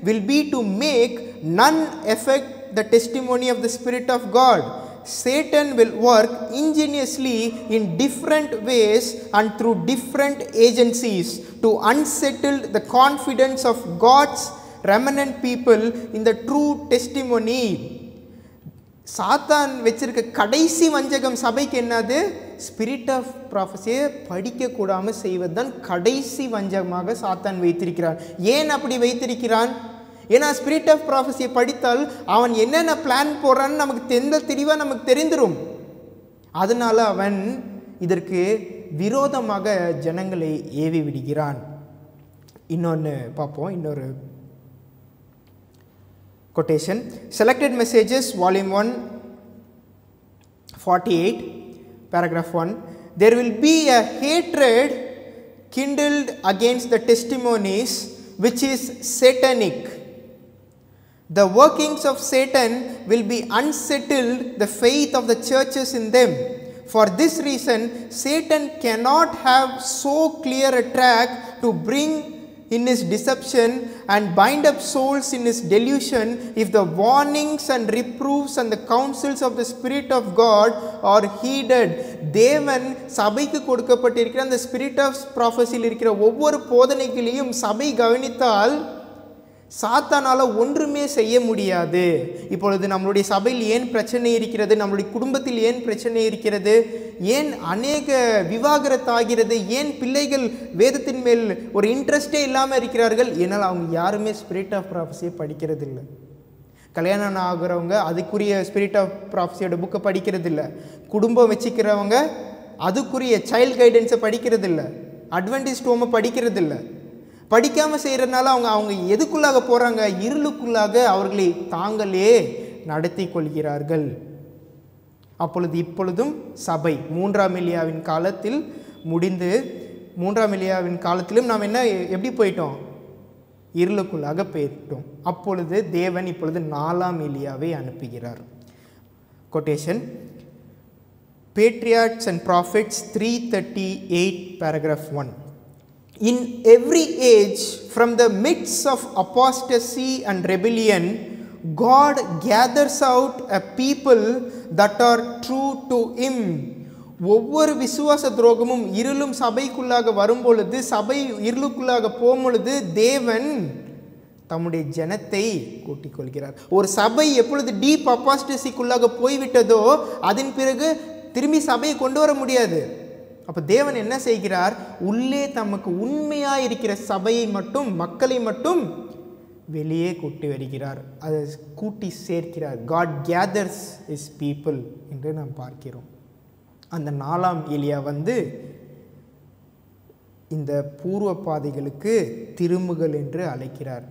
will be to make none affect the testimony of the Spirit of God. Satan will work ingeniously in different ways and through different agencies to unsettle the confidence of God's remnant people in the true testimony. சாத்தான் வச்சிருக்க கடைசி வஞ்சகம் சபைக்கு என்னது? Spirit of ப்ராஃபஸியை படிக்கக்கூடாமல் செய்வது தான் கடைசி வஞ்சகமாக சாத்தான் வைத்திருக்கிறான். ஏன் அப்படி வைத்திருக்கிறான்? ஏன்னா ஸ்பிரிட் ஆஃப் ப்ராஃபஸியை படித்தால் அவன் என்னென்ன பிளான் போடுறான்னு நமக்கு தெளிவாக நமக்கு தெரிந்துடும். அதனால அவன் இதற்கு விரோதமாக ஜனங்களை ஏவி விடுகிறான். இன்னொன்று பார்ப்போம். இன்னொரு quotation. Selected Messages volume 1 48 paragraph 1. There will be a hatred kindled against the testimonies which is satanic. The workings of Satan will be unsettled the faith of the churches in them. For this reason Satan cannot have so clear a track to bring in his deception and bind up souls in his delusion if the warnings and reproofs and the counsels of the Spirit of God are heeded. தேவன் சபைக்கு கொடுக்கப்பட்டிருக்கிற அந்த spirit of ப்ராஃபஸியில் இருக்கிற ஒவ்வொரு போதனைகளையும் சபை கவனித்தால் சாத்தானால் ஒன்றுமே செய்ய முடியாது. இப்பொழுது நம்மளுடைய சபையில் ஏன் பிரச்சனை இருக்கிறது? நம்மளுடைய குடும்பத்தில் ஏன் பிரச்சனை இருக்கிறது? ஏன் அநேக விவாகரத்து ஆகிறது? ஏன் பிள்ளைகள் வேதத்தின் மேல் ஒரு இன்ட்ரெஸ்டே இல்லாமல் இருக்கிறார்கள்? ஏன்னால் அவங்க யாருமே ஸ்பிரிட் ஆஃப் ப்ராஃபஸியை படிக்கிறது இல்லை. கல்யாணம் ஆகிறவங்க அதுக்குரிய ஸ்பிரிட் ஆஃப் ப்ராஃபஸியோட புக்கை படிக்கிறது இல்லை. குடும்பம் வச்சுக்கிறவங்க அதுக்குரிய சைல்டு கைடன்ஸை படிக்கிறது இல்லை. அட்வென்டிஸ்ட் ஹோமை படிக்கிறது இல்லை. படிக்காமல் செய்கிறதுனால அவங்க எதுக்குள்ளாக போகிறாங்க? இருளுக்குள்ளாக அவர்களை தாங்களே நடத்தி கொள்கிறார்கள். இப்பொழுதும் சபை 3ஆம் எலியாவின் காலத்தில் முடிந்து 3ஆம் எலியாவின் காலத்திலும் நாம் எப்படி போயிட்டோம்? இருளுக்குள்ளாக போயிட்டோம். அப்பொழுது தேவன் இப்பொழுது 4ஆம் எலியாவை அனுப்புகிறார். Quotation Patriarchs and Prophets 3:38 paragraph 1. In every age, from the midst of apostasy and rebellion, God gathers out a people that are true to Him. ஒவ்வொரு விசுவாச துரோகமும் இருளும் சபைக்குள்ளாக வரும்பொழுது, சபை இருளுக்குள்ளாக போகும்பொழுது தேவன் தம்முடைய ஜனத்தை கூட்டிக் கொள்கிறார். ஒரு சபை எப்பொழுது டீப் அப்பாஸ்டசிக்குள்ளாக போய்விட்டதோ அதன் பிறகு திரும்பி சபையை கொண்டு வர முடியாது. அப்போ தேவன் என்ன செய்கிறார்? உள்ளே தமக்கு உண்மையாக இருக்கிற சபையை மட்டும், மக்களை மட்டும் வெளியே கூட்டி வருகிறார், அதை கூட்டி சேர்க்கிறார். காட் கேதர்ஸ் இஸ் பீப்புள் என்று நாம் பார்க்கிறோம். அந்த 4ஆம் எலியா வந்து இந்த பூர்வ பாதைகளுக்கு திரும்புகள் என்று அழைக்கிறார்.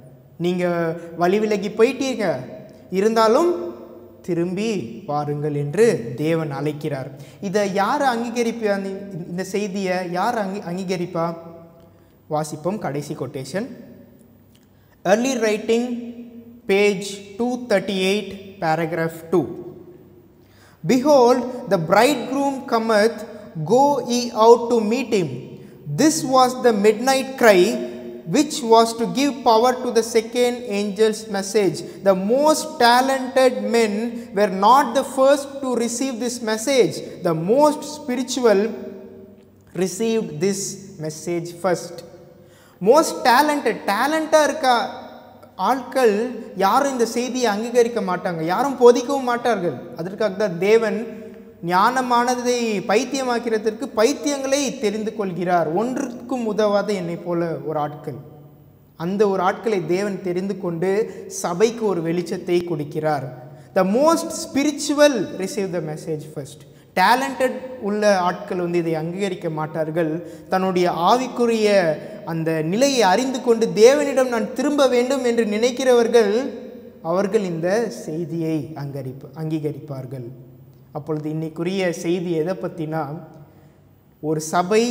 நீங்கள் வழி விலகி போயிட்டீங்க, இருந்தாலும் திரும்பி வாருங்கள் என்று தேவன் அழைக்கிறார். இதை யார் அங்கீகரிப்பா? இந்த செய்தியை யார் அங்கீகரிப்பா? வாசிப்போம் கடைசி quotation. Early writing, page 238, paragraph 2. Behold, the bridegroom cometh, go ye out to meet him. This was the midnight cry, which was to give power to the second angel's message. The most talented men were not the first to receive this message. The most spiritual received this message first. Most டேலண்டாக இருக்க ஆட்கள் யாரும் இந்த செய்தியை அங்கீகரிக்க மாட்டாங்க, யாரும் போதிக்கவும் மாட்டார்கள். அதற்காக தான் தேவன் ஞானமானதை பைத்தியமாக்கிறதற்கு பைத்தியங்களை தெரிந்து கொள்கிறார். ஒன்றுக்கும் உதவாத என்னை போல ஒரு ஆட்கள், அந்த ஒரு ஆட்களை தேவன் தெரிந்து கொண்டு சபைக்கு ஒரு வெளிச்சத்தை கொடுக்கிறார். The most spiritual receive the message first. Talented உள்ள ஆட்கள் வந்து இதை அங்கீகரிக்க மாட்டார்கள். தன்னுடைய ஆவிக்குரிய அந்த நிலையை அறிந்து கொண்டு தேவனிடம் நான் திரும்ப வேண்டும் என்று நினைக்கிறவர்கள், அவர்கள் இந்த செய்தியை அங்கீகரிப்பார்கள். அப்பொழுது இன்னைக்குரிய செய்தி எதை பற்றினா, ஒரு சபை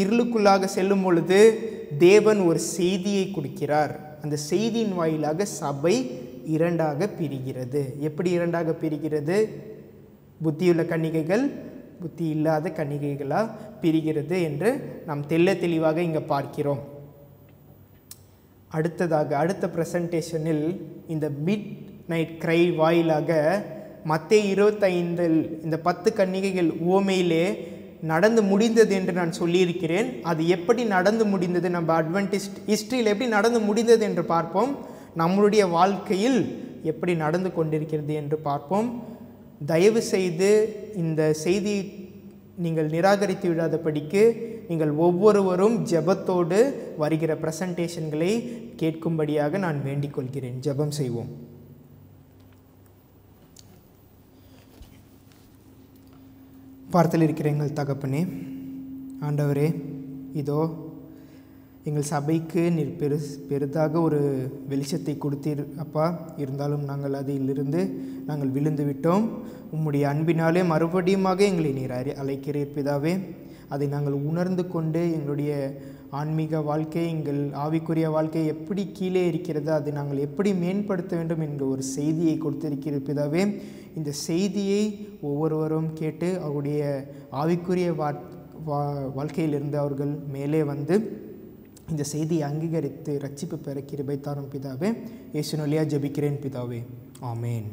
இருளுக்குள்ளாக செல்லும் பொழுது தேவன் ஒரு செய்தியை கொடுக்கிறார். அந்த செய்தியின் வாயிலாக சபை இரண்டாக பிரிகிறது. எப்படி இரண்டாக பிரிகிறது? புத்தியுள்ள கன்னிகைகள், புத்தி இல்லாத கன்னிகைகளாக பிரிகிறது என்று நாம் தெளிவாக இங்கே பார்க்கிறோம். அடுத்த ப்ரெசன்டேஷனில் இந்த மிட் நைட் கிரை வாயிலாக மத்தேயு 25 இந்த 10 கன்னிகைகள் உவமையிலே நடந்து முடிந்தது என்று நான் சொல்லியிருக்கிறேன். அது எப்படி நடந்து முடிந்தது, நம்ம அட்வென்டிஸ்ட் ஹிஸ்ட்ரியில் எப்படி நடந்து முடிந்தது என்று பார்ப்போம். நம்மளுடைய வாழ்க்கையில் எப்படி நடந்து கொண்டிருக்கிறது என்று பார்ப்போம். தயவு செய்து இந்த செய்தியை நீங்கள் நிராகரித்து விடாதபடிக்கு நீங்கள் ஒவ்வொருவரும் ஜெபத்தோடு வருகிற ப்ரெசன்டேஷன்களை கேட்கும்படியாக நான் வேண்டிக் கொள்கிறேன். ஜெபம் செய்வோம். பார்த்தல் இருக்கிற எங்கள் தகப்பனே, ஆண்டவரே, இதோ எங்கள் சபைக்கு நீர் பெரிதாக ஒரு வெளிச்சத்தை கொடுத்தீர் அப்பா. இருந்தாலும் நாங்கள் அதிலிருந்து நாங்கள் விழுந்து விட்டோம். உம்முடைய அன்பினாலே மறுபடியுமாக எங்களை நீர் அழைக்கிறீர் பிதாவே. அதை நாங்கள் உணர்ந்து கொண்டு எங்களுடைய ஆன்மீக வாழ்க்கை, எங்கள் ஆவிக்குரிய வாழ்க்கை எப்படி கீழே இருக்கிறது, அதை நாங்கள் எப்படி மேம்படுத்த வேண்டும் என்ற ஒரு செய்தியை கொடுத்திருக்கிற பிதாவே. இந்த செய்தியை ஒவ்வொருவரும் கேட்டு அவருடைய ஆவிக்குரிய வாழ்க்கையிலிருந்து அவர்கள் மேலே வந்து இந்த செய்தியை அங்கீகரித்து ரட்சிப்பு பெற கிருபை தாரும் பிதாவே. இயேசுவின் வழியாக ஜெபிக்கிறேன் பிதாவே. ஆமேன்.